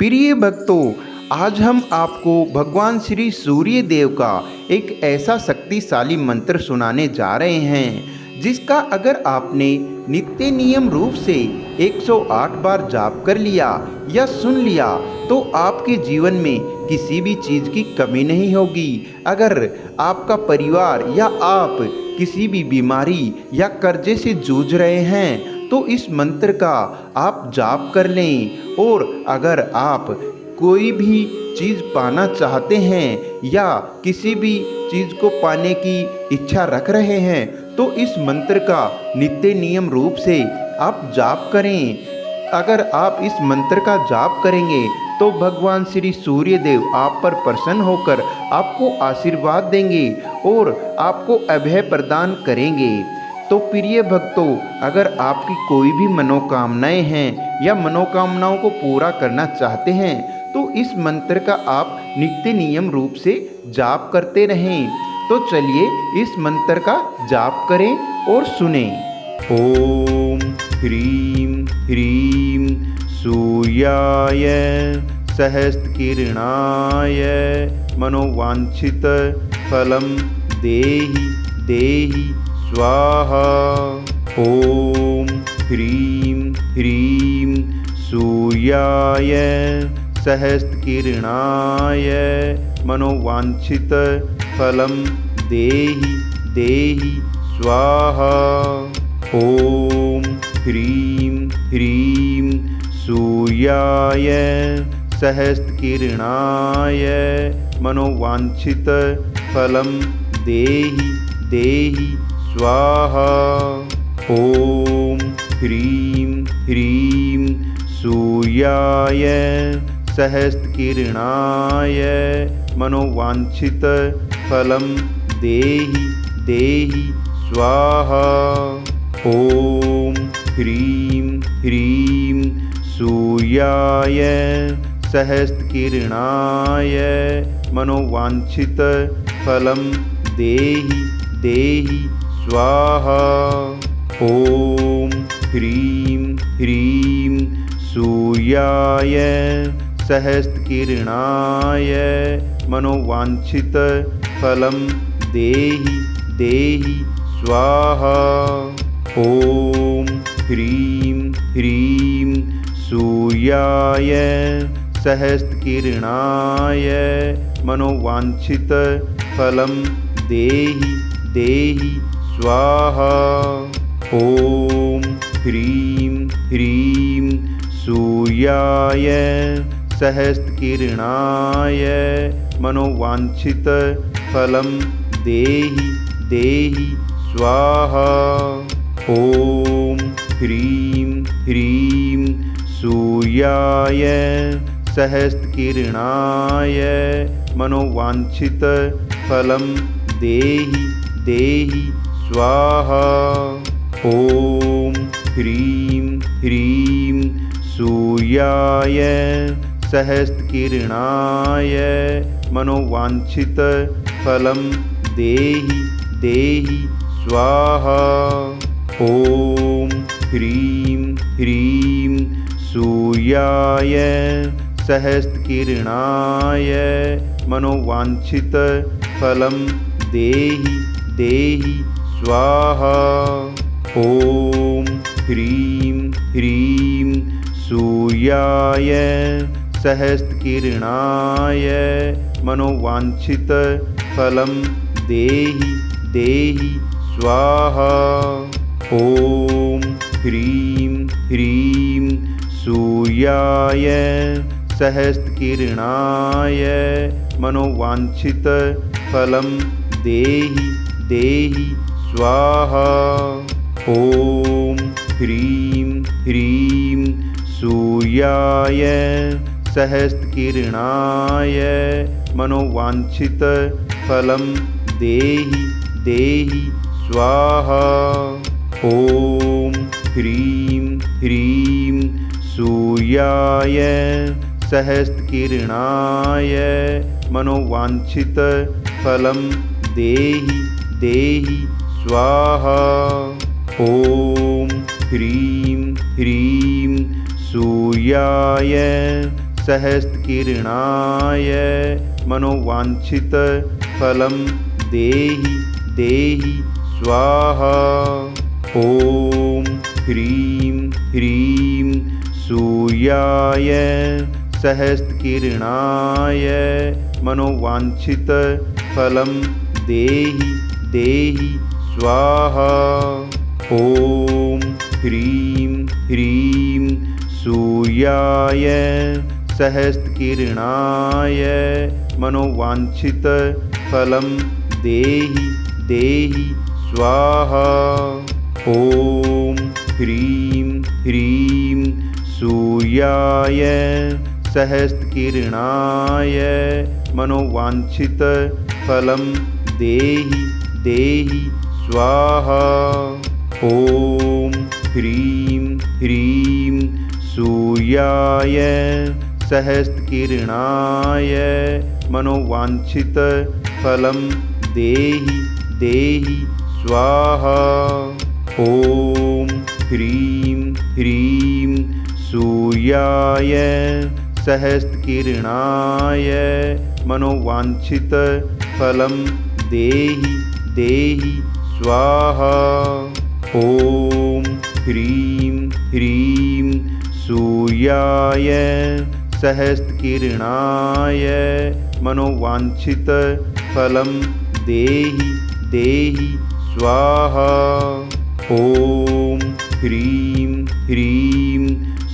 प्रिय भक्तों, आज हम आपको भगवान श्री सूर्य देव का एक ऐसा शक्तिशाली मंत्र सुनाने जा रहे हैं जिसका अगर आपने नित्य नियम रूप से 108 बार जाप कर लिया या सुन लिया तो आपके जीवन में किसी भी चीज़ की कमी नहीं होगी। अगर आपका परिवार या आप किसी भी बीमारी या कर्जे से जूझ रहे हैं तो इस मंत्र का आप जाप कर लें। और अगर आप कोई भी चीज़ पाना चाहते हैं या किसी भी चीज़ को पाने की इच्छा रख रहे हैं तो इस मंत्र का नित्य नियम रूप से आप जाप करें। अगर आप इस मंत्र का जाप करेंगे तो भगवान श्री सूर्य देव आप पर प्रसन्न होकर आपको आशीर्वाद देंगे और आपको अभय प्रदान करेंगे। तो प्रिय भक्तों, अगर आपकी कोई भी मनोकामनाएं हैं या मनोकामनाओं को पूरा करना चाहते हैं तो इस मंत्र का आप नित्य नियम रूप से जाप करते रहें। तो चलिए इस मंत्र का जाप करें और सुनें। ओम ह्रीं ह्रीं सूर्याय सहस्रकिरणाय मनोवांछित फलं देहि देहि स्वाहा। ओम ह्रीं ह्रीं सूर्याय सहस्रकिरणाय मनोवांछित फलं देहि देहि स्वाहा। ओम ह्रीं ह्रीं सूर्याय सहस्रकिरणाय मनोवांछित फलं देहि देहि स्वाहा। ओम ह्रीं ह्रीं सूर्याय सहस्रकिरणाय मनोवांछित फलं देहि देहि स्वाहा। ओम ह्रीं ह्रीं सूर्याय सहस्रकिरणाय मनोवांछित फलं देहि देहि स्वाहा। ओम ह्रीं ह्रीं सूर्याय सहस्रकिरणाय मनोवांछित फलं देहि देहि स्वाहा। ओम ह्रीं ह्रीं सूर्याय सहस्रकिरणाय मनोवांछित फलं देहि देहि स्वाहा। ओम ह्रीं ह्रीं सूर्याय सहस्रकिरणाय मनोवांछित फलं देहि देहि स्वाहा। ओम ह्रीं ह्रीं सूर्याय सहस्रकिरणाय मनोवांछित फलं देहि देहि स्वाहा। ओम ह्रीं ह्रीं सूर्याय सहस्रकिरणाय मनोवांछित फलं देहि देहि स्वाहा। ओम ह्रीं ह्रीं सूर्याय सहस्रकिरणाय मनोवांछित फलं देहि देहि स्वाहा। ओम ह्रीं ह्रीं सूर्याय सहस्रकिरणाय मनोवांछित फलं देहि देहि स्वाहा। ओम ह्रीं ह्रीं सूर्याय सहस्रकिरणाय मनोवांछित फलं देहि देहि स्वाहा। ओम ह्रीं ह्रीं सूर्याय सहस्रकिरणाय मनोवांछित फलं देहि देहि स्वाहा। ओम ह्रीं ह्रीं सूर्याय सहस्रकिरणाय मनोवांछित फलं देहि देहि स्वाहा। ओम ह्रीं ह्रीं सूर्याय सहस्रकिरणाय मनोवाञ्छितफलं देहि देहि स्वाहा। ॐ ह्रीं ह्रीं सूर्याय सहस्रकिरणाय मनोवाञ्छितफलं देहि देहि स्वाहा। ॐ ह्रीं ह्रीं सूर्याय सहस्रकिरणाय मनोवाञ्छितफलं देहि देहि स्वाहा। ॐ ह्रीं ह्रीं सूर्याय सहस्रकिरणाय मनोवाञ्छितफलं देहि देहि स्वाहा। ॐ ह्रीं ह्रीं सूर्याय सहस्रकिरणाय मनोवाञ्छितफलं देहि देहि स्वाहा। ॐ ह्रीं ह्रीं सूर्याय सहस्रकिरणाय मनोवाञ्छितफलं देहि देहि स्वाहा। ॐ ह्रीं ह्रीं सूर्याय सहस्रकिरणाय मनोवाञ्छितफलं देहि देहि स्वाहा। ॐ ह्रीं ह्रीं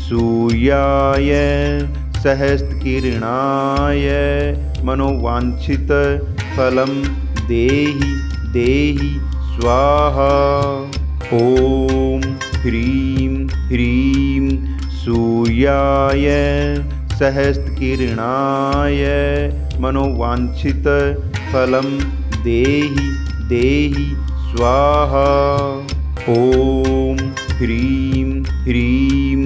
सूर्याय सहस्रकिरणाय मनोवाञ्छितफलं देहि देहि स्वाहा। ॐ ह्रीं ह्रीं सूर्याय सहस्रकिरणाय मनोवाञ्छितफलं देहि देहि स्वाहा। ॐ ह्रीं ह्रीं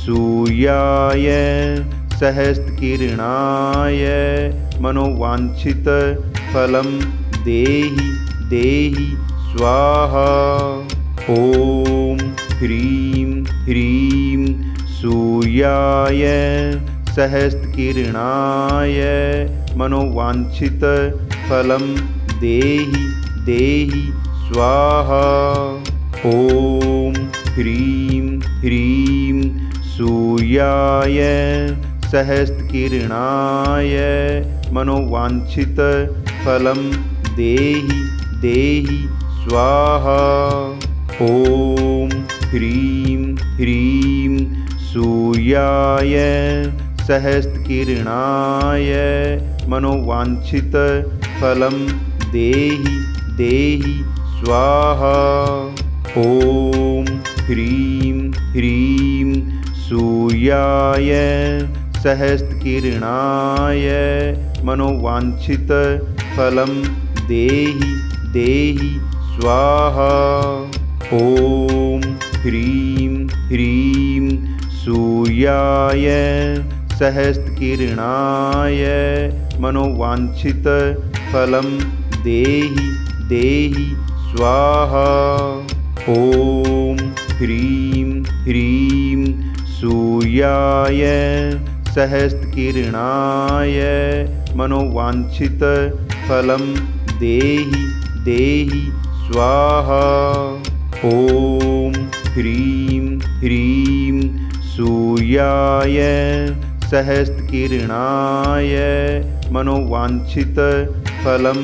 सूर्याय सहस्रकिरणाय मनोवाञ्छितफलं देहि देहि स्वाहा। ॐ ह्रीं ह्रीं सूर्याय सहस्रकिरणाय मनोवाञ्छितफलं देहि देहि स्वाहा। ॐ ह्रीं ह्रीं सूर्याय सहस्रकिरणाय मनोवाञ्छितफलं देहि देहि स्वाहा। ॐ ह्रीं ह्रीं सूर्याय सहस्रकिरणाय मनोवाञ्छितफलं देहि देहि स्वाहा। ॐ ह्रीं ह्रीं सूर्याय सहस्रकिरणाय मनोवाञ्छितफलं देहि देहि स्वाहा। ॐ ह्रीं ह्रीं सूर्याय सहस्रकिरणाय मनोवाञ्छितफलं देहि देहि स्वाहा। ॐ ह्रीं ह्रीं सूर्याय सहस्रकिरणाय मनोवाञ्छितफलं देहि देहि स्वाहा। ॐ ह्रीं ह्रीं सूर्याय सहस्रकिरणाय मनोवाञ्छितफलं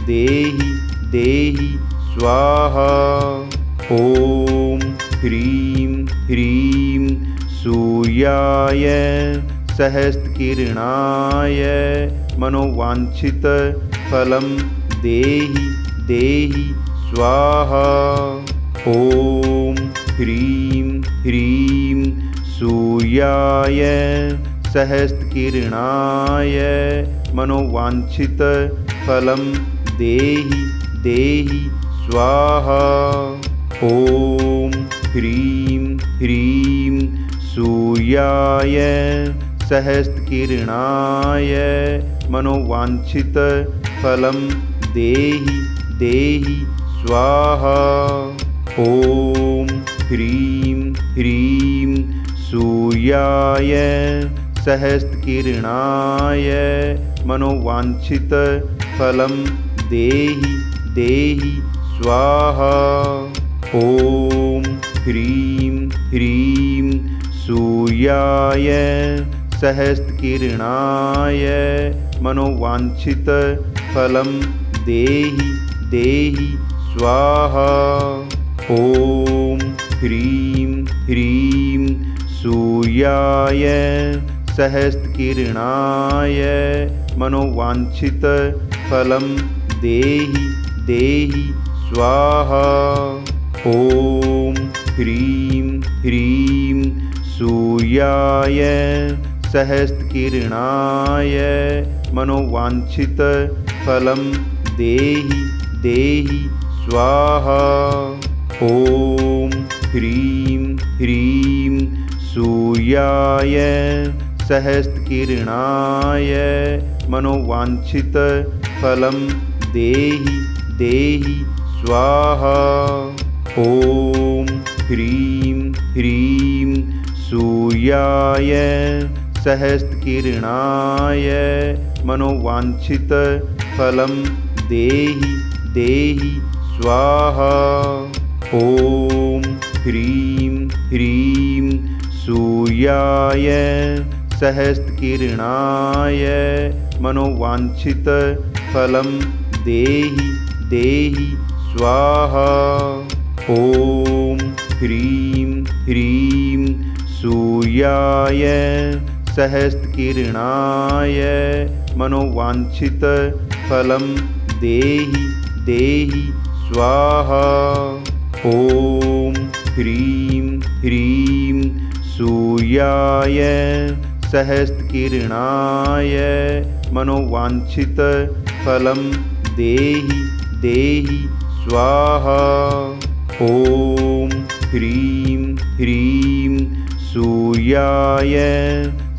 देहि देहि स्वाहा। ॐ ह्रीं ह्रीं सूर्याय सहस्रकिरणाय मनोवाञ्छितफलं देहि देहि स्वाहा। ॐ ह्रीं ह्रीं सूर्याय सहस्रकिरणाय मनोवाञ्छितफलं देहि देहि स्वाहा। ॐ ह्रीं ह्रीं सूर्याय सहस्रकिरणाय मनोवाञ्छितफलं देहि देहि स्वाहा। ॐ ह्रीं ह्रीं सूर्याय सहस्त्रकिरणाय मनोवांछितफलं देहि देहि स्वाहा। ॐ ह्रीं ह्रीं सूर्याय सहस्त्रकिरणाय मनोवांछितफलं देहि देहि स्वाहा। ॐ ह्रीं ह्रीं सूर्याय सहस्त्रकिरणाय मनोवांछितफलं देहि देहि स्वाहा। ॐ ह्रीं ह्रीं सूर्याय सहस्त्रकिरणाय मनोवांछितफलं देहि देहि स्वाहा। ॐ ह्रीं ह्रीं सूर्याय सहस्त्रकिरणाय मनोवांछितफलं देहि देहि स्वाहा। ॐ ह्रीं ह्रीं सूर्याय सहस्त्रकिरणाय मनोवांछितफलं देहि देहि स्वाहा। ॐ ह्रीं ह्रीं सूर्याय सहस्त्रकिरणाय मनोवांछितफलं देहि देहि स्वाहा। ॐ ह्रीं ह्रीं सूर्याय सहस्त्रकिरणाय मनोवांछितफलं देहि देहि स्वाहा। ॐ ह्रीं ह्रीं सूर्याय सहस्त्रकिरणाय मनोवांछितफलं देहि देहि स्वाहा। ॐ ह्रीं ह्रीं सूर्याय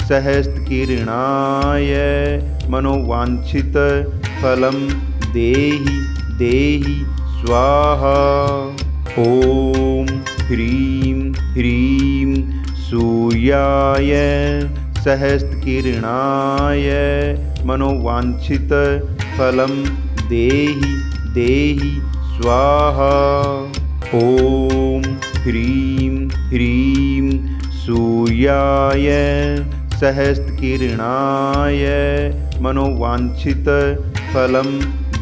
सहस्त्रकिरणाय मनोवांछितफलं देहि देहि स्वाहा। ॐ ह्रीं ह्रीं सूर्याय सहस्त्रकिरणाय मनोवांछितफलं देहि देहि स्वाहा। ॐ ह्रीं ह्रीं सूर्याय सहस्त्रकिरणाय मनोवांछितफलं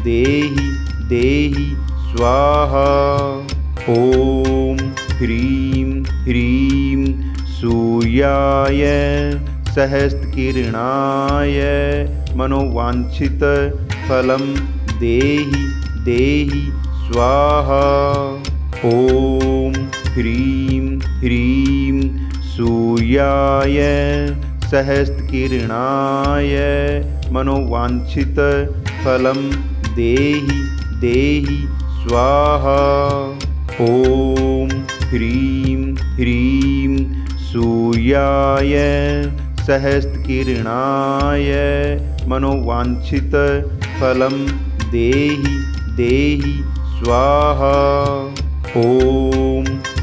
देहि देहि स्वाहा। ॐ ह्रीं ह्रीं सूर्याय सहस्त्रकिरणाय मनोवांछितफलं देहि देहि स्वाहा। ॐ ह्रीं ह्रीं सूर्याय सहस्त्रकिरणाय मनोवांछितफलं देहि देहि स्वाहा। ॐ ह्रीं ह्रीं सूर्याय सहस्त्रकिरणाय मनोवांछितफलं देहि देहि स्वाहा। ॐ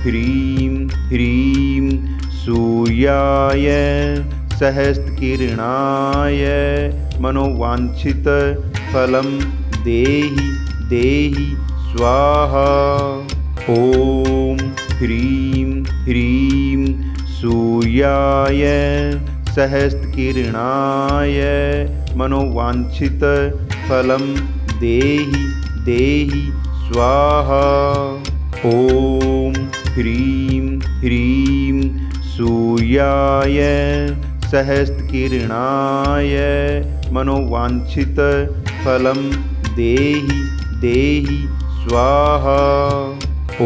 ह्रीं ह्रीं सूर्याय सहस्त्रकिरणाय मनोवांछितफलं देहि देहि स्वाहा। ॐ ह्रीं ह्रीं सूर्याय सहस्त्रकिरणाय मनोवांछितफलं देहि देहि स्वाहा। ॐ ह्रीं ह्रीं सूर्याय सहस्त्रकिरणाय मनोवांछितफलं देहि देहि स्वाहा। ॐ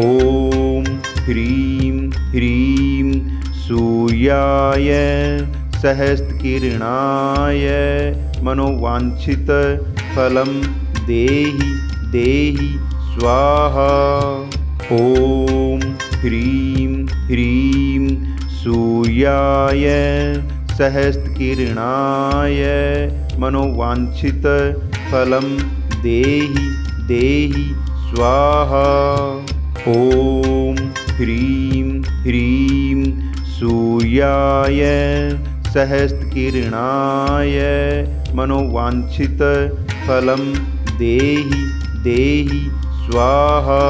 ह्रीं ह्रीं सूर्याय सहस्त्रकिरणाय मनोवांछितफलं देहि देहि स्वाहा। ॐ ह्रीं ह्रीं सूर्याय सहस्त्रकिरणाय मनोवांछितफलं देहि देहि स्वाहा। ॐ ह्रीं ह्रीं सूर्याय सहस्त्रकिरणाय मनोवांछितफलं देहि देहि स्वाहा।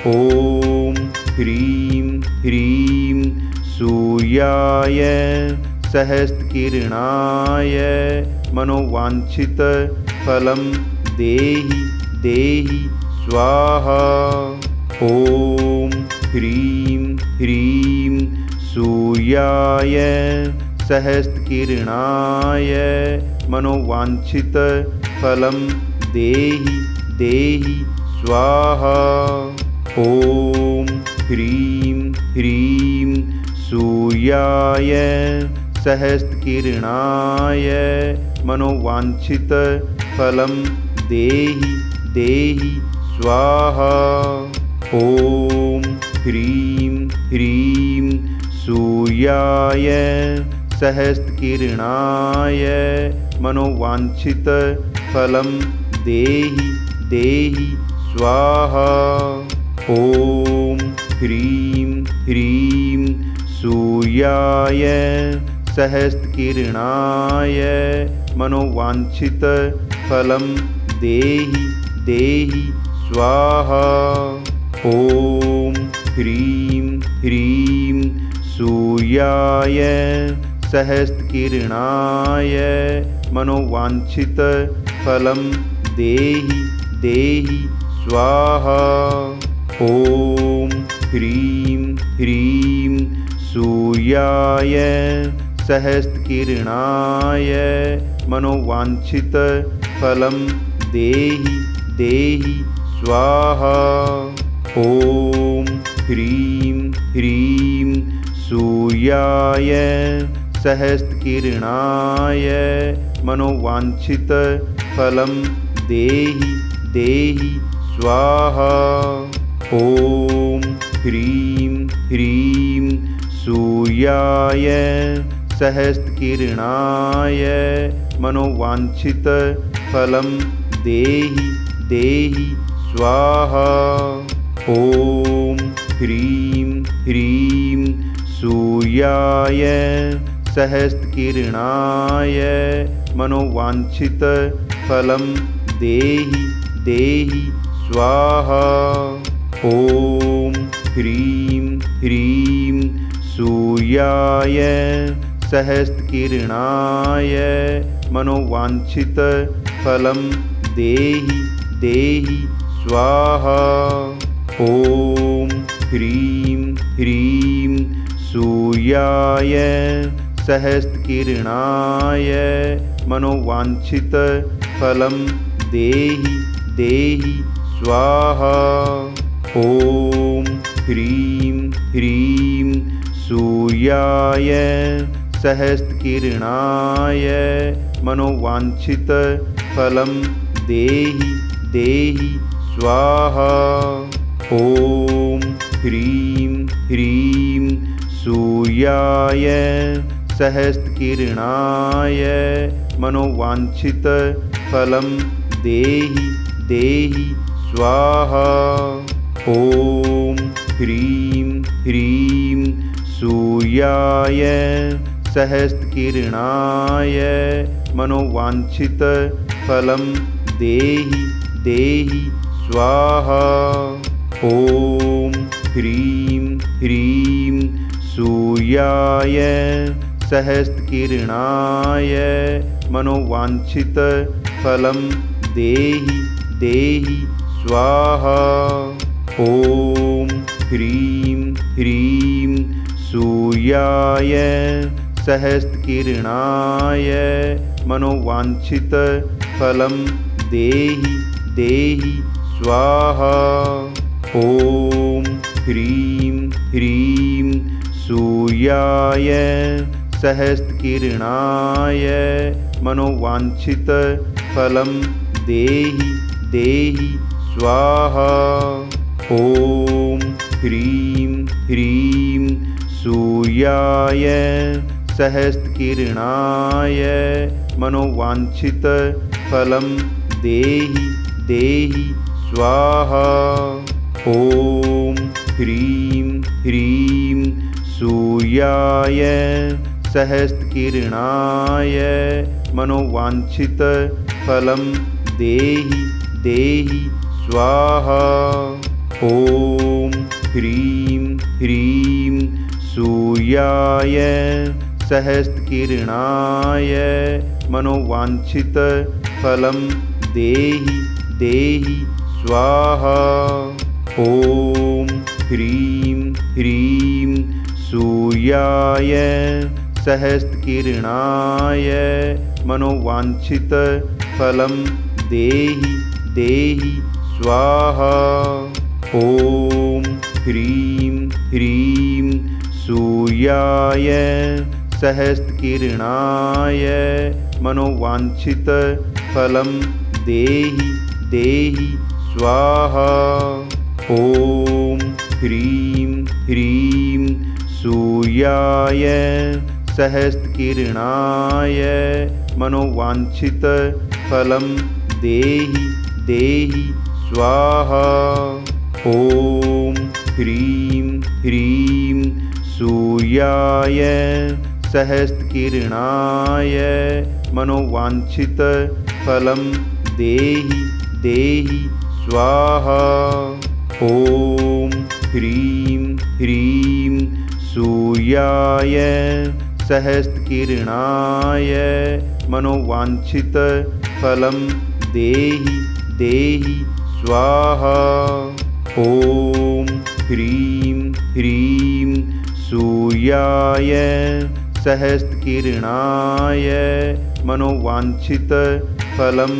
ॐ ह्रीं ह्रीं सूर्याय सहस्त्रकिरणाय मनोवांछितफलं देहि देहि स्वाहा। ॐ ह्रीं ह्रीं सूर्याय सहस्त्रकिरणाय मनोवांछितफलं देहि देहि स्वाहा। ॐ ह्रीं ह्रीं सूर्याय सहस्त्रकिरणाय मनोवांछितफलं देहि देहि स्वाहा। ॐ ह्रीं ह्रीं सूर्याय सहस्त्रकिरणाय मनोवांछितफलं देहि देहि स्वाहा। ॐ ह्रीं ह्रीं सूर्याय सहस्त्रकिरणाय मनोवांछितफलं देहि देहि स्वाहा। ॐ ह्रीं ह्रीं सूर्याय सहस्त्रकिरणाय मनोवांछितफलं देहि देहि स्वाहा। ॐ ह्रीं ह्रीं सूर्याय सहस्त्रकिरणाय मनोवांछितफलं देहि देहि स्वाहा। ॐ ह्रीं ह्रीं सूर्याय सहस्त्रकिरणाय मनोवांछितफलं देहि देहि स्वाहा। ॐ ह्रीं ह्रीं सूर्याय सहस्त्रकिरणाय मनोवांछितफलं देहि देहि स्वाहा। ॐ ह्रीं ह्रीं सूर्याय सहस्त्रकिरणाय मनोवांछितफलं देहि देहि स्वाहा। ॐ ह्रीं ह्रीं सूर्याय सहस्त्रकिरणाय मनोवांछितफलं देहि देहि स्वाहा। ॐ ह्रीं ह्रीं सूर्याय सहस्त्रकिरणाय मनोवांछितफलं देहि देहि स्वाहा। ॐ ह्रीं ह्रीं सूर्याय सहस्त्रकिरणाय मनोवांछितफलं देहि देहि स्वाहा। ॐ ह्रीं ह्रीं सूर्याय सहस्त्रकिरणाय मनोवांछितफलं देहि देहि स्वाहा। ॐ ह्रीं ह्रीं सूर्याय सहस्त्रकिरणाय मनोवांछितफलं देहि देहि स्वाहा। ॐ ह्रीं ह्रीं सूर्याय सहस्त्रकिरणाय मनोवांछितफलं देहि देहि स्वाहा। ॐ ह्रीं ह्रीं सूर्याय सहस्त्रकिरणाय मनोवांछितफलं देहि देहि स्वाहा। ॐ ह्रीं ह्रीं सूर्याय सहस्त्रकिरणाय मनोवांछितफलं देहि देहि स्वाहा। ॐ ह्रीं ह्रीं सूर्याय सहस्त्रकिरणाय मनोवांछितफलं देहि देहि स्वाहा। ॐ ह्रीं ह्रीं सूर्याय सहस्रकिरणाय मनोवाञ्छितफलं देहि देहि स्वाहा। ॐ ह्रीं ह्रीं सूर्याय सहस्रकिरणाय मनोवाञ्छितफलं देहि देहि स्वाहा। ॐ ह्रीं ह्रीं सूर्याय सहस्रकिरणाय मनोवाञ्छितफलं देहि देहि स्वाहा। ॐ ह्रीं ह्रीं सूर्याय सहस्रकिरणाय मनोवाञ्छितफलं देहि देहि स्वाहा। ॐ ह्रीं ह्रीं सूर्याय सहस्रकिरणाय मनोवाञ्छितफलं देहि देहि स्वाहा। ॐ ह्रीं ह्रीं सूर्याय सहस्रकिरणाय मनोवाञ्छितफलं देहि देहि स्वाहा। ॐ ह्रीं ह्रीं सूर्याय सहस्रकिरणाय मनोवाञ्छितफलं देहि देहि स्वाहा। ॐ ह्रीं ह्रीं सूर्याय सहस्रकिरणाय मनोवाञ्छितफलं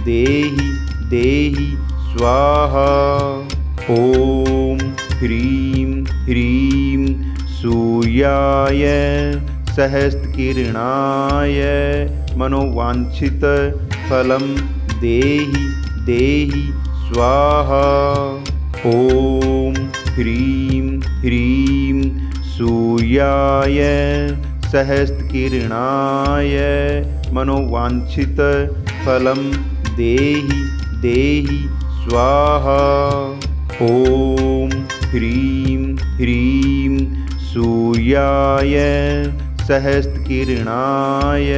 देहि देहि स्वाहा। ॐ ह्रीं ह्रीं सूर्याय सहस्रकिरणाय मनोवाञ्छितफलं देहि देहि स्वाहा। ॐ ह्रीं ह्रीं सूर्याय सहस्रकिरणाय मनोवाञ्छितफलं देहि देहि स्वाहा। ॐ ह्रीं ह्रीं सूर्याय सहस्रकिरणाय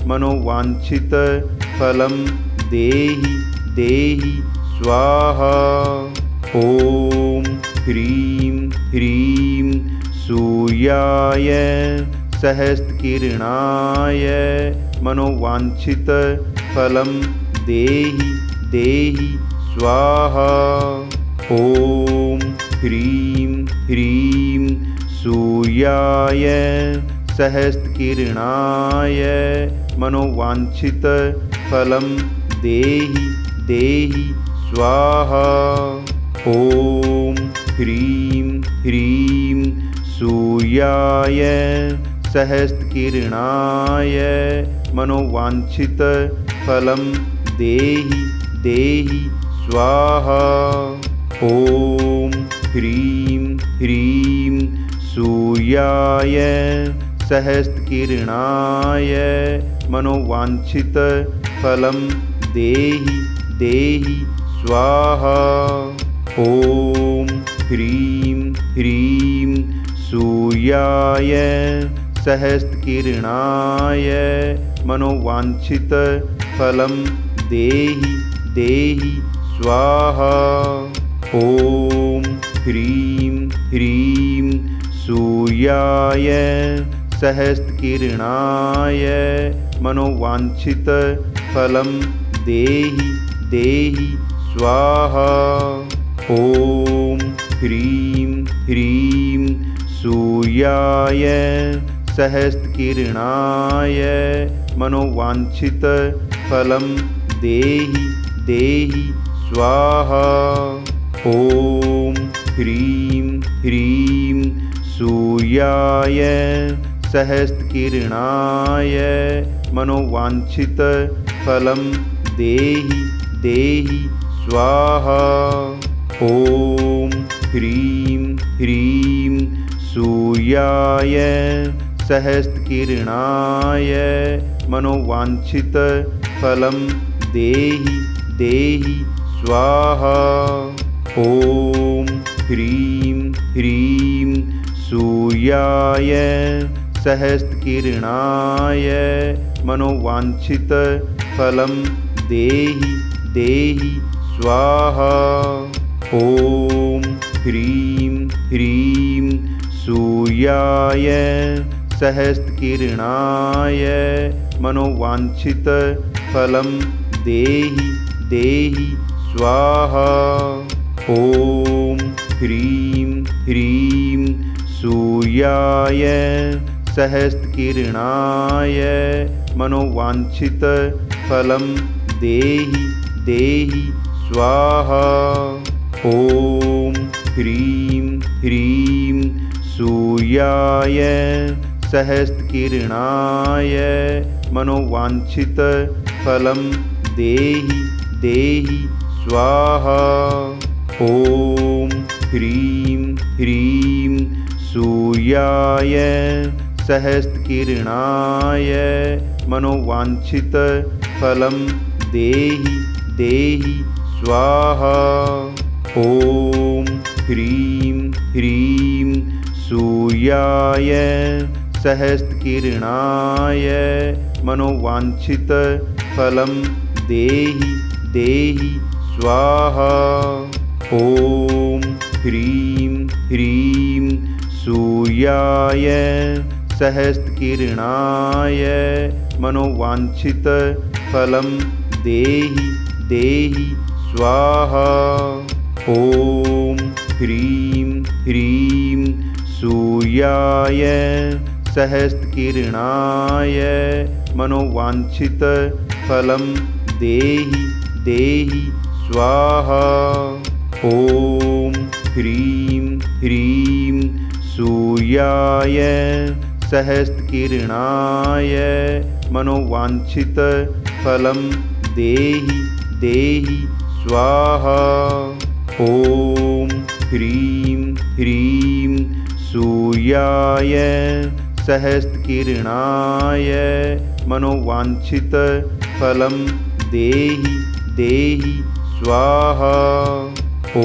मनोवाञ्छितफलं देहि देहि स्वाहा। ॐ ह्रीं ह्रीं सूर्याय सहस्रकिरणाय मनोवाञ्छितफलं देहि देहि स्वाहा। ॐ ह्रीं ह्रीं सूर्याय सहस्रकिरणाय मनोवाञ्छितफलं देहि देहि स्वाहा। ॐ ह्रीं ह्रीं सूर्याय सहस्रकिरणाय मनोवाञ्छितफलं देहि देहि स्वाहा। ॐ ह्रीं ह्रीं सूर्याय सहस्रकिरणाय मनोवाञ्छितफलं देहि देहि स्वाहा। ॐ ह्रीं ह्रीं सूर्याय सहस्रकिरणाय मनोवाञ्छितफलं देहि देहि स्वाहा। ॐ ह्रीं ह्रीं सूर्याय सहस्रकिरणाय मनोवाञ्छितफलं देहि देहि स्वाहा। ॐ ह्रीं ह्रीं सूर्याय सहस्रकिरणाय मनोवाञ्छितफलं देहि देहि स्वाहा। ॐ ह्रीं ह्रीं सूर्याय सहस्रकिरणाय मनोवाञ्छितफलं देहि देहि स्वाहा। ॐ ह्रीं ह्रीं सूर्याय सहस्रकिरणाय मनोवाञ्छितफलं देहि देहि स्वाहा। ॐ ह्रीं ह्रीं सूर्याय सहस्त्रकिरणाय मनोवांछितफलं देहि देहि स्वाहा। ॐ ह्रीं ह्रीं सूर्याय सहस्त्रकिरणाय मनोवांछितफलं देहि देहि स्वाहा। ॐ ह्रीं ह्रीं सूर्याय सहस्त्रकिरणाय मनोवांछितफलं देहि देहि स्वाहा। ॐ ह्रीं ह्रीं सूर्याय सहस्त्रकिरणाय मनोवांछितफलं देहि देहि स्वाहा। ॐ ह्रीं ह्रीं सूर्याय सहस्त्रकिरणाय मनोवांछितफलं देहि देहि स्वाहा। ॐ ह्रीं ह्रीं सूर्याय सहस्त्रकिरणाय मनोवांछितफलं देहि देहि स्वाहा। ॐ ह्रीं ह्रीं सूर्याय सहस्त्रकिरणाय मनोवांछितफलं देहि देहि स्वाहा। ॐ ह्रीं ह्रीं सूर्याय सहस्त्रकिरणाय मनोवांछितफलं देहि देहि स्वाहा। ॐ ह्रीं ह्रीं सूर्याय सहस्त्रकिरणाय मनोवांछितफलं देहि देहि स्वाहा। ॐ ह्रीं ह्रीं सूर्याय सहस्त्रकिरणाय मनोवांछितफलं देहि देहि स्वाहा। ॐ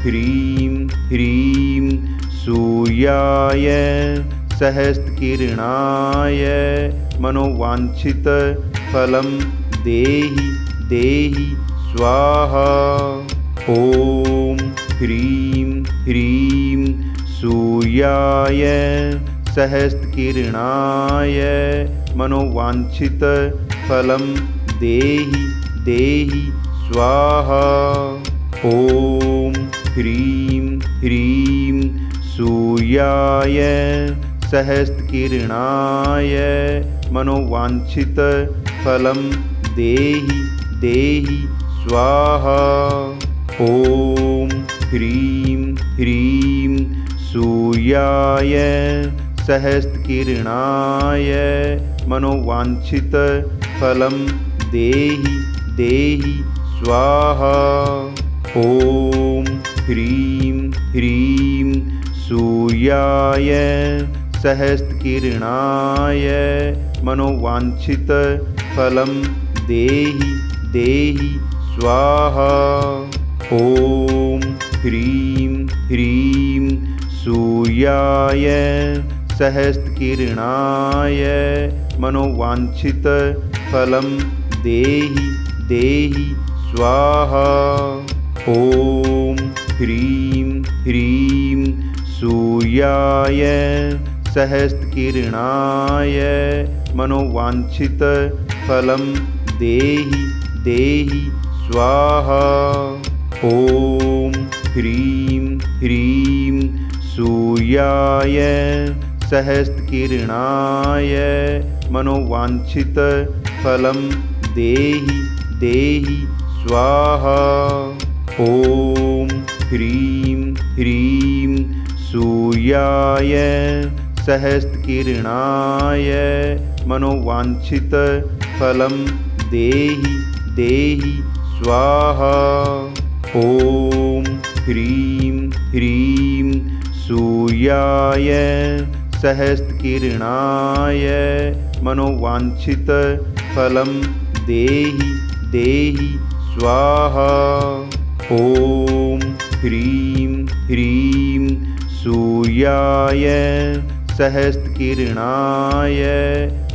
ह्रीं ह्रीं सूर्याय सहस्त्रकिरणाय मनोवांछितफलं देहि देहि स्वाहा। ॐ ह्रीं ह्रीं सूर्याय सहस्त्रकिरणाय मनोवांछितफलं देहि देहि स्वाहा। ॐ ह्रीं ह्रीं सूर्याय सहस्त्रकिरणाय मनोवांछितफलं देहि देहि स्वाहा। ॐ ह्रीं ह्रीं सूर्याय सहस्त्रकिरणाय मनोवांछितफलं देहि देहि स्वाहा। ॐ ह्रीं ह्रीं सूर्याय सहस्त्रकिरणाय मनोवांछितफलं देहि देहि स्वाहा। ॐ ह्रीं ह्रीं सूर्याय सहस्त्रकिरणाय मनोवांछितफलं देहि देहि स्वाहा। ॐ ह्रीं ह्रीं सूर्याय सहस्त्रकिरणाय मनोवांछितफलं देहि देहि स्वाहा। ॐ ह्रीं ह्रीं सूर्याय सहस्त्रकिरणाय मनोवांछितफलं देहि देहि स्वाहा। ॐ ह्रीं ह्रीं सूर्याय सहस्त्रकिरणाय मनोवांछितफलं देहि देहि स्वाहा। ॐ ह्रीं ह्रीं सूर्याय सहस्त्रकिरणाय मनोवांछितफलं देहि देहि स्वाहा। ॐ ह्रीं ह्रीं सूर्याय सहस्त्रकिरणाय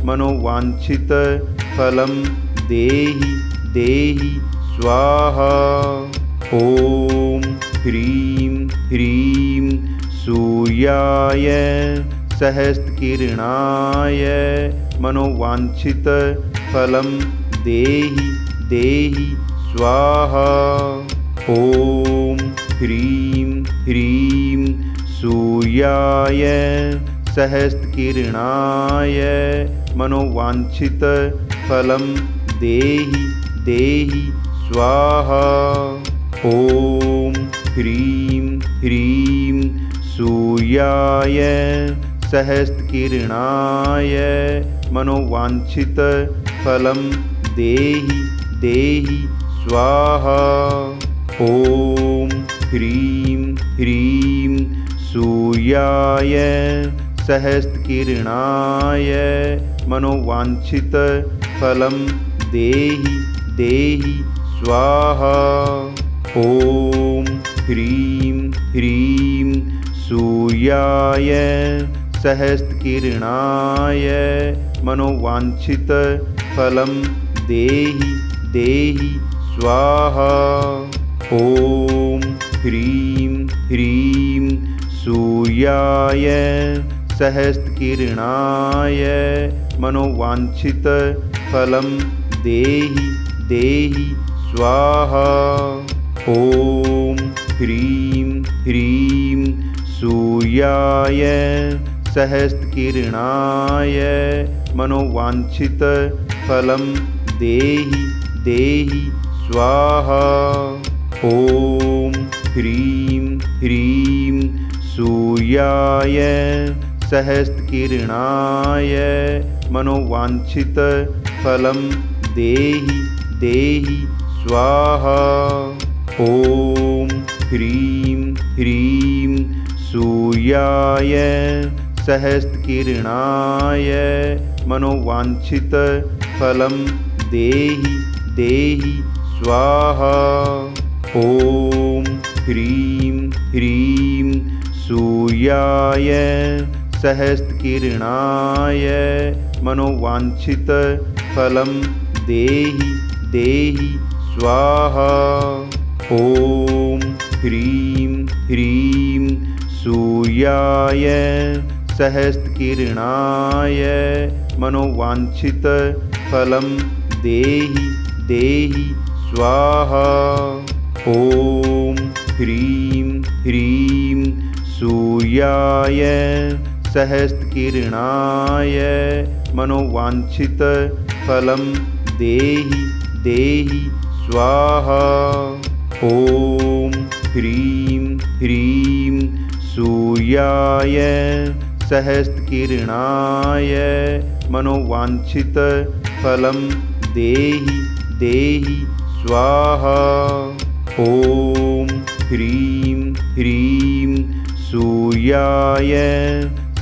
मनोवांछितफलं देहि देहि स्वाहा। ॐ ह्रीं ह्रीं सूर्याय सहस्त्रकिरणाय मनोवांछितफलं देहि देहि स्वाहा। ॐ ह्रीं ह्रीं सूर्याय सहस्त्रकिरणाय मनोवांछितफलं देहि देहि स्वाहा। ॐ ह्रीं ह्रीं सूर्याय सहस्त्रकिरणाय मनोवांछितफलं देहि देहि स्वाहा। ॐ ह्रीं ह्रीं सूर्याय सहस्त्रकिरणाय मनोवांछितफलं देहि देहि स्वाहा। ॐ ह्रीं ह्रीं सूर्याय सहस्त्रकिरणाय मनोवांछितफलं देहि देहि स्वाहा। ॐ ह्रीं ह्रीं सूर्याय सहस्त्रकिरणाय मनोवांछितफलं देहि देहि स्वाहा। ॐ ह्रीं ह्रीं सूर्याय सहस्त्रकिरणाय मनोवांछितफलं देहि देहि स्वाहा। ॐ ह्रीं ह्रीं सूर्याय सहस्त्रकिरणाय मनोवांछितफलं देहि देहि स्वाहा। ॐ ह्रीं ह्रीं सूर्याय सहस्त्रकिरणाय मनोवांछितफलं देहि देहि स्वाहा। ॐ ह्रीं ह्रीं सूर्याय सहस्त्रकिरणाय मनोवांछितफलं देहि देहि स्वाहा। ॐ ह्रीं ह्रीं सूर्याय सहस्त्रकिरणाय मनोवांछितफलं देहि देहि स्वाहा। ॐ ह्रीं ह्रीं सूर्याय सहस्त्रकिरणाय मनोवांछितफलं देहि देहि स्वाहा। ॐ ह्रीं ह्रीं सूर्याय सहस्त्रकिरणाय मनोवांछितफलं देहि देहि स्वाहा। ॐ ह्रीं ह्रीं सूर्याय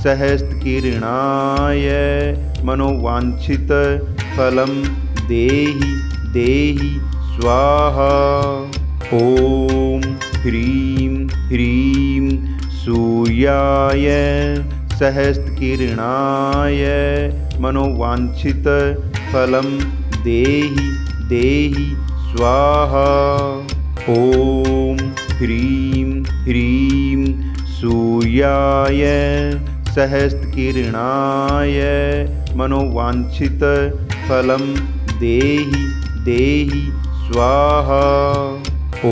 सहस्त्रकिरणाय मनोवांछितफलं देहि देहि स्वाहा। ॐ ह्रीं ह्रीं सूर्याय सहस्त्रकिरणाय मनोवांछितफलं देहि देहि स्वाहा। ॐ ह्रीं ह्रीं सूर्याय सहस्त्रकिरणाय मनोवांछितफलं देहि देहि स्वाहा। ॐ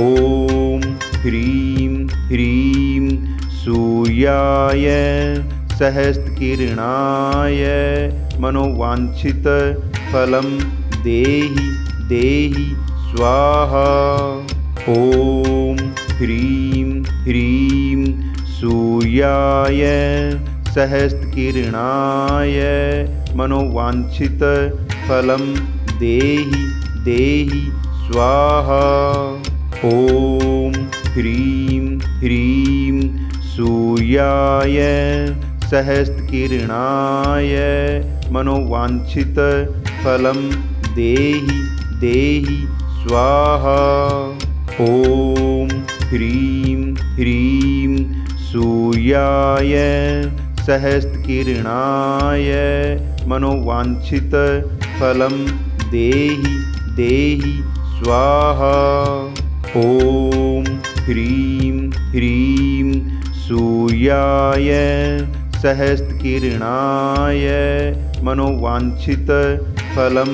ह्रीं ह्रीं सूर्याय सहस्त्रकिरणाय मनोवांछितफलं देहि देहि स्वाहा। ॐ ह्रीं ह्रीं सूर्याय सहस्त्रकिरणाय मनोवांछितफलं देहि देहि स्वाहा। ॐ ह्रीं ह्रीं सूर्याय सहस्त्रकिरणाय मनोवांछितफलं देहि देहि स्वाहा। ॐ ह्रीं ह्रीं सूर्याय सहस्रकिरणाय मनोवाञ्छितफलं देहि देहि स्वाहा। ॐ ह्रीं ह्रीं सूर्याय सहस्रकिरणाय मनोवाञ्छितफलं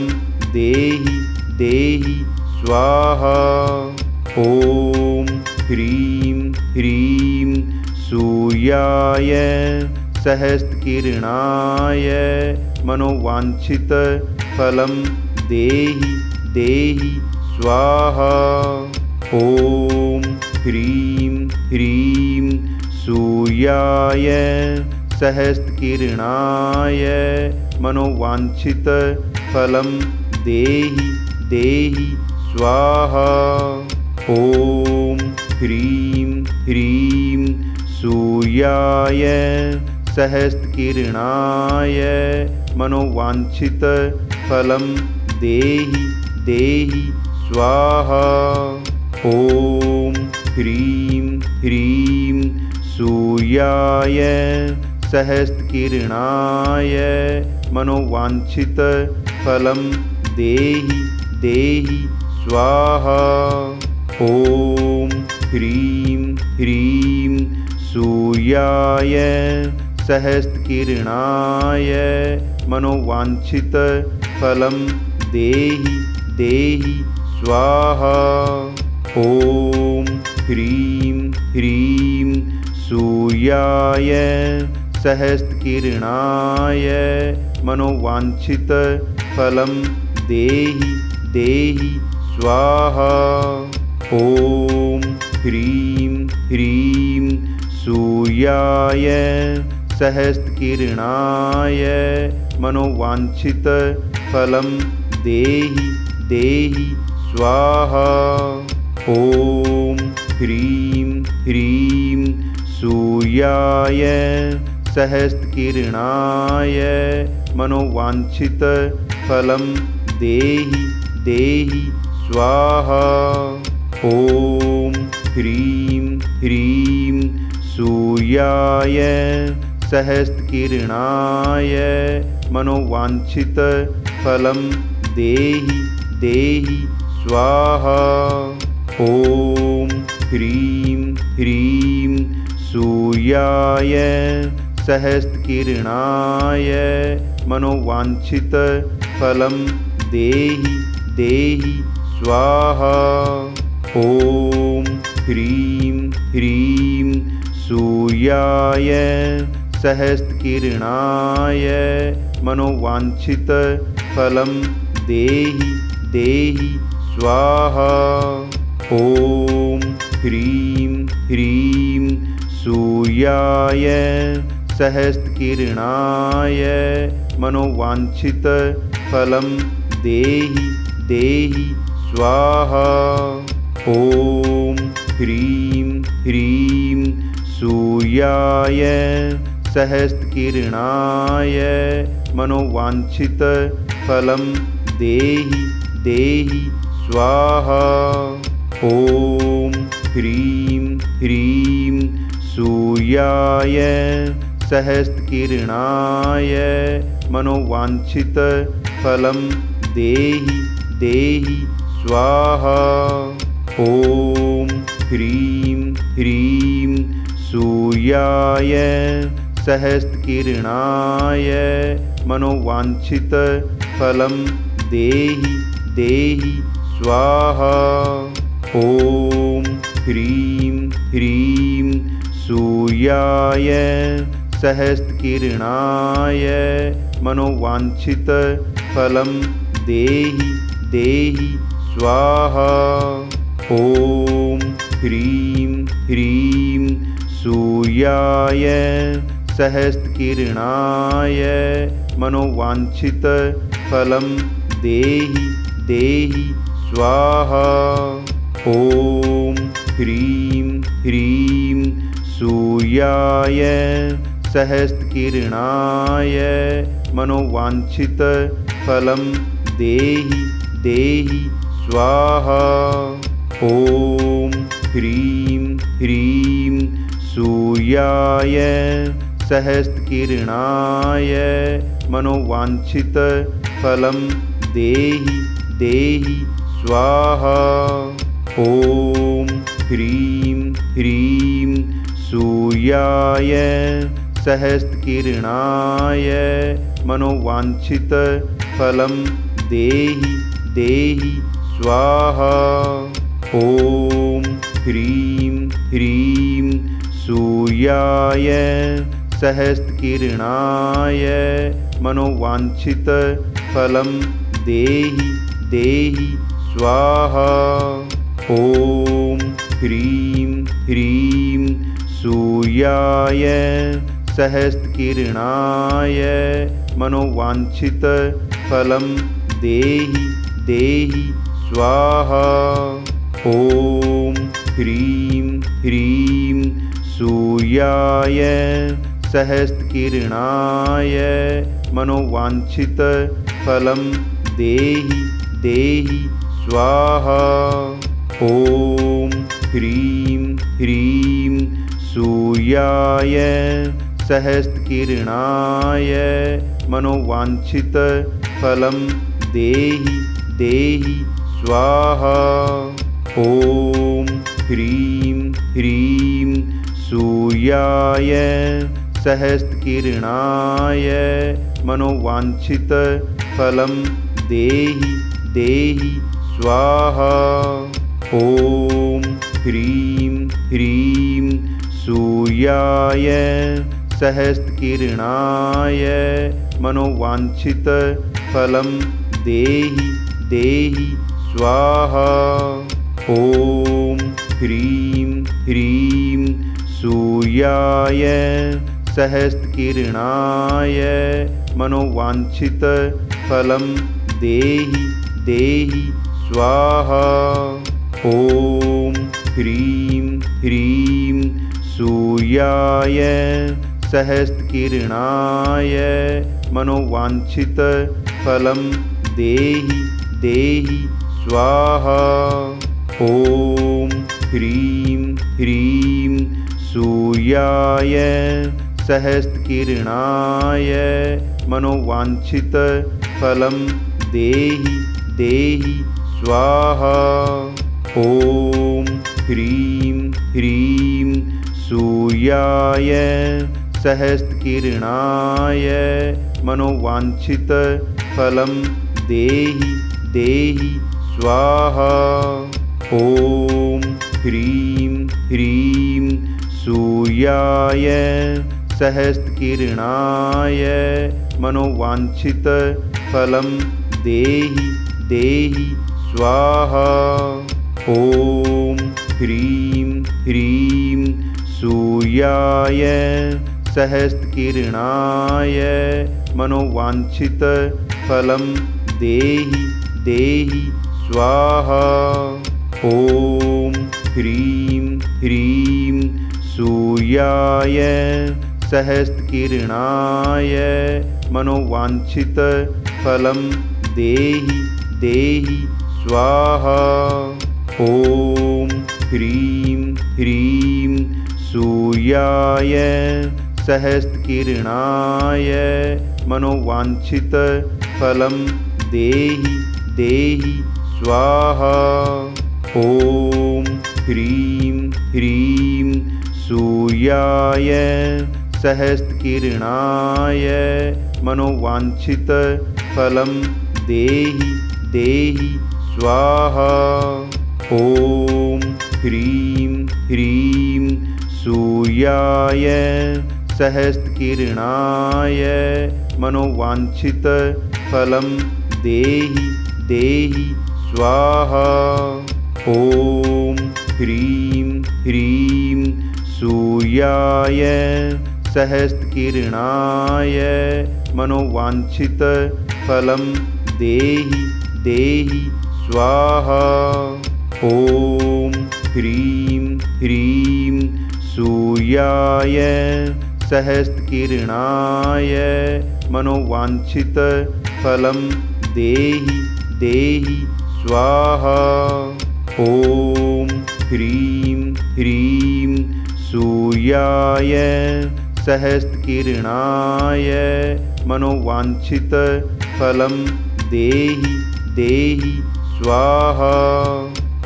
देहि देहि स्वाहा। ॐ ह्रीं ह्रीं सूर्याय सहस्रकिरणाय मनोवाञ्छितफलं देहि देहि स्वाहा। ॐ ह्रीं ह्रीं सूर्याय सहस्रकिरणाय मनोवाञ्छितफलं देहि देहि स्वाहा। ॐ ह्रीं ह्रीं सूर्याय सहस्रकिरणाय मनोवाञ्छितफलं देहि देहि स्वाहा। ॐ ह्रीं ह्रीं सूर्याय सहस्रकिरणाय मनोवाञ्छितफलं देहि देहि स्वाहा। ॐ ह्रीं ह्रीं सूर्याय सहस्रकिरणाय मनोवाञ्छितफलं देहि देहि स्वाहा। ॐ ह्रीं ह्रीं सूर्याय सहस्रकिरणाय मनोवाञ्छितफलं देहि देहि स्वाहा। ॐ ह्रीं ह्रीं सूर्याय सहस्रकिरणाय मनोवाञ्छितफलं देहि देहि स्वाहा। ॐ ह्रीं ह्रीं सूर्याय सहस्रकिरणाय मनोवाञ्छितफलं देहि देहि स्वाहा। ॐ ह्रीं ह्रीं सूर्याय सहस्रकिरणाय मनोवाञ्छितफलं देहि देहि स्वाहा। ॐ ह्रीं ह्रीं सूर्याय सहस्रकिरणाय मनोवाञ्छितफलं देहि देहि स्वाहा। ॐ ह्रीं ह्रीं सूर्याय सहस्रकिरणाय मनोवाञ्छितफलं देहि देहि स्वाहा। ॐ ह्रीं ह्रीं सूर्याय सहस्रकिरणाय मनोवाञ्छितफलं देहि देहि स्वाहा। ॐ ह्रीं ह्रीं सूर्याय सहस्रकिरणाय मनोवाञ्छितफलं देहि देहि स्वाहा। ॐ ह्रीं ह्रीं सूर्याय सहस्रकिरणाय मनोवाञ्छितफलं देहि देहि स्वाहा। ॐ ह्रीं ह्रीं सूर्याय सहस्रकिरणाय मनोवाञ्छितफलं देहि देहि स्वाहा। ॐ ह्रीं ह्रीं सूर्याय सहस्रकिरणाय मनोवाञ्छितफलं देहि देहि स्वाहा। ॐ ह्रीं ह्रीं सूर्याय सहस्रकिरणाय मनोवाञ्छितफलं देहि देहि स्वाहा। ॐ ह्रीं ह्रीं सूर्याय सहस्रकिरणाय मनोवाञ्छितफलं देहि देहि स्वाहा। ॐ ह्रीं ह्रीं सूर्याय सहस्रकिरणाय मनोवांछित फलं देहि देहि स्वाहा। ॐ ह्रीं ह्रीं सूर्याय सहस्रकिरणाय मनोवांछित फलं देहि देहि स्वाहा। ॐ ह्रीं ह्रीं सूर्याय सहस्रकिरणाय मनोवांछित फलं देहि देहि स्वाहा। ॐ ह्रीं ह्रीं सूर्याय सहस्रकिरणाय मनोवांछित फलं देहि देहि स्वाहा। ॐ ह्रीं ह्रीं सूर्याय सहस्रकिरणाय मनोवांछित फलं देहि देहि स्वाहा। ॐ ह्रीं ह्रीं सूर्याय सहस्रकिरणाय मनोवांछित फलं देहि देहि स्वाहा। ॐ ह्रीं ह्रीं सूर्याय सहस्रकिरणाय मनोवांछित फलं देहि देहि स्वाहा। ॐ ह्रीं ह्रीं सूर्याय सहस्रकिरणाय मनोवांछित फलं देहि देहि स्वाहा। ॐ ह्रीं ह्रीं सूर्याय सहस्रकिरणाय मनोवांछित फलं देहि देहि स्वाहा। ॐ ह्रीं ह्रीं सूर्याय सहस्रकिरणाय मनोवांछित फलं देहि देहि स्वाहा। ॐ ह्रीं ह्रीं सूर्याय सहस्रकिरणाय मनोवांछित फलं देहि देहि स्वाहा। ॐ ह्रीं ह्रीं सूर्याय सहस्रकिरणाय मनोवांछित फलं देहि देहि स्वाहा। ॐ ह्रीं ह्रीं सूर्याय सहस्रकिरणाय मनोवांछित फलं देहि देहि स्वाहा। ॐ ह्रीं ह्रीं सूर्याय सहस्रकिरणाय मनोवांछित फलं देहि देहि स्वाहा। ॐ ह्रीं ह्रीं सूर्याय सहस्रकिरणाय मनोवांछित फलं देहि देहि स्वाहा। ॐ ह्रीं ह्रीं सूर्याय सहस्रकिरणाय मनोवांछित फलं देहि देहि स्वाहा। ॐ ह्रीं ह्रीं सूर्याय सहस्रकिरणाय मनोवांछित फलं देहि देहि स्वाहा। ॐ ह्रीं ह्रीं सूर्याय सहस्रकिरणाय मनोवांछित फलं देहि देहि स्वाहा। ॐ ह्रीं ह्रीं सूर्याय सहस्रकिरणाय मनोवांछित फलं देहि देहि स्वाहा। ॐ ह्रीं ह्रीं सूर्याय सहस्रकिरणाय मनोवांछित फलं देहि देहि स्वाहा। ॐ ह्रीं ह्रीं सूर्याय सहस्त्रकिरणाय मनोवांछितफलं देहि देहि स्वाहा।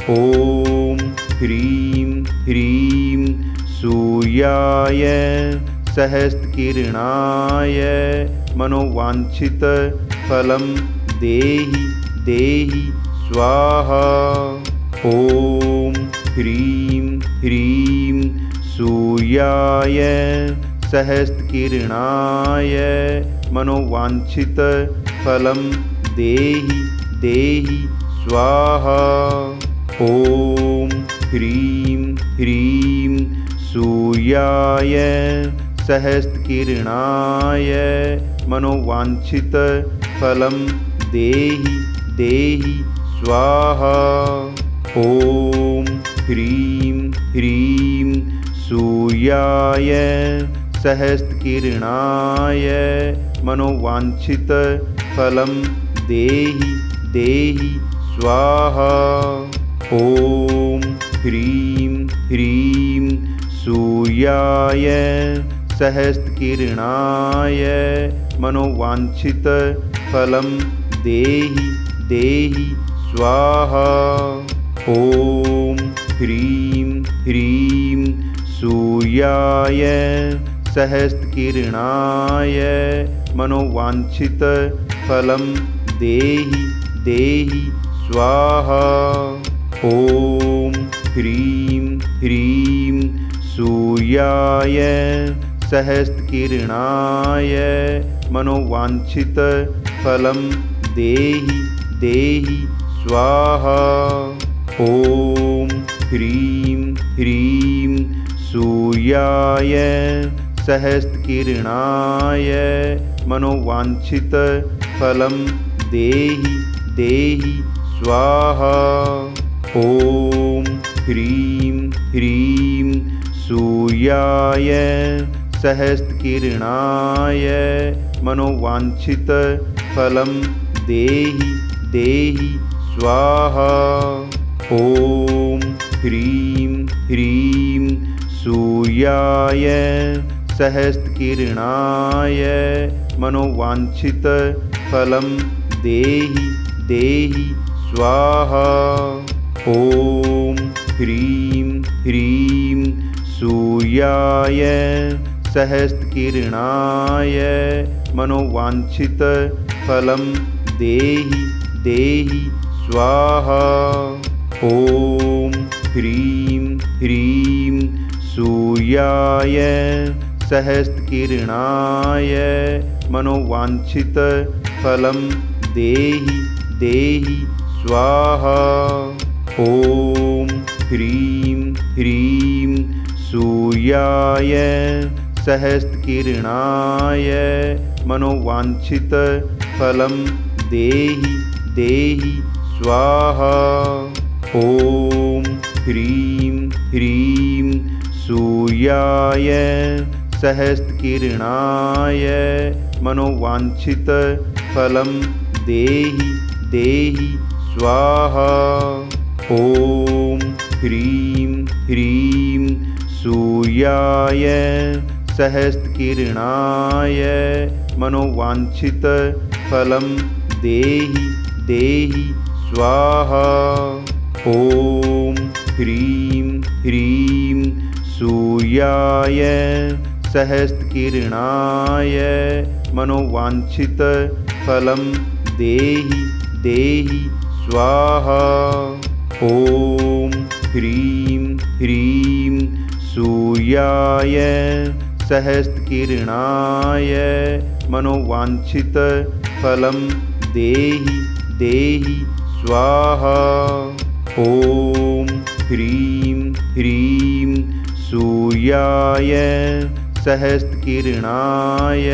ॐ ह्रीं ह्रीं सूर्याय सहस्त्रकिरणाय मनोवांछितफलं देहि देहि स्वाहा। ॐ ह्रीं ह्रीं सूर्याय सहस्त्रकिरणाय मनोवांछितफलं देहि देहि स्वाहा। ॐ ह्रीं ह्रीं सूर्याय सहस्त्रकिरणाय मनोवांछितफलं देहि देहि स्वाहा। ॐ ह्रीं ह्रीं सूर्याय सहस्त्रकिरणाय मनोवांछितफलं देहि देहि स्वाहा। ॐ ह्रीं ह्रीं सूर्याय सहस्त्रकिरणाय मनोवांछितफलं देहि देहि स्वाहा। ॐ ह्रीं ह्रीं सूर्याय सहस्त्रकिरणाय मनोवांछितफलं देहि देहि स्वाहा। ॐ ह्रीं ह्रीं सूर्याय सहस्त्रकिरणाय मनोवांछितफलं देहि देहि स्वाहा। ॐ ह्रीं ह्रीं सूर्याय सहस्त्रकिरणाय मनोवांछितफलं देहि देहि स्वाहा। ॐ ह्रीं ह्रीं सूर्याय सहस्त्रकिरणाय मनोवांछितफलं देहि देहि स्वाहा। ॐ ह्रीं ह्रीं सूर्याय सहस्त्रकिरणाय मनोवांछितफलं देहि देहि स्वाहा। ॐ ह्रीं ह्रीं सूर्याय सहस्त्रकिरणाय मनोवांछितफलं देहि देहि स्वाहा। ॐ ह्रीं ह्रीं सूर्याय सहस्त्रकिरणाय मनोवांछितफलं देहि देहि स्वाहा। ॐ ह्रीं ह्रीं सूर्याय सहस्त्रकिरणाय मनोवांछितफलं देहि देहि स्वाहा। ॐ ह्रीं ह्रीं सूर्याय सहस्त्रकिरणाय मनोवांछितफलं देहि देहि स्वाहा। ॐ ह्रीं ह्रीं सूर्याय सहस्त्रकिरणाय मनोवांछितफलं देहि देहि स्वाहा। ॐ ह्रीं ह्रीं सूर्याय सहस्त्रकिरणाय मनोवांछितफलं देहि देहि स्वाहा। ॐ ह्रीं ह्रीं सूर्याय सहस्त्रकिरणाय मनोवांछितफलं देहि देहि स्वाहा। ॐ ह्रीं ह्रीं सूर्याय सहस्त्रकिरणाय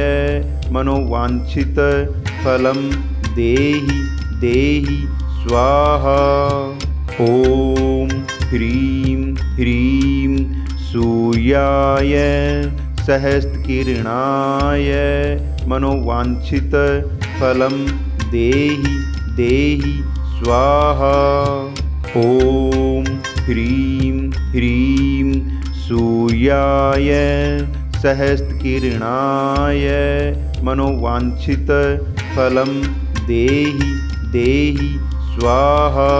मनोवांछितफलं देहि देहि स्वाहा। ॐ ह्रीं ह्रीं सूर्याय सहस्त्रकिरणाय मनोवांछितफलं देहि देहि स्वाहा। ॐ ह्रीं ह्रीं सूर्याय सहस्त्रकिरणाय मनोवांछित फलं देहि देहि स्वाहा।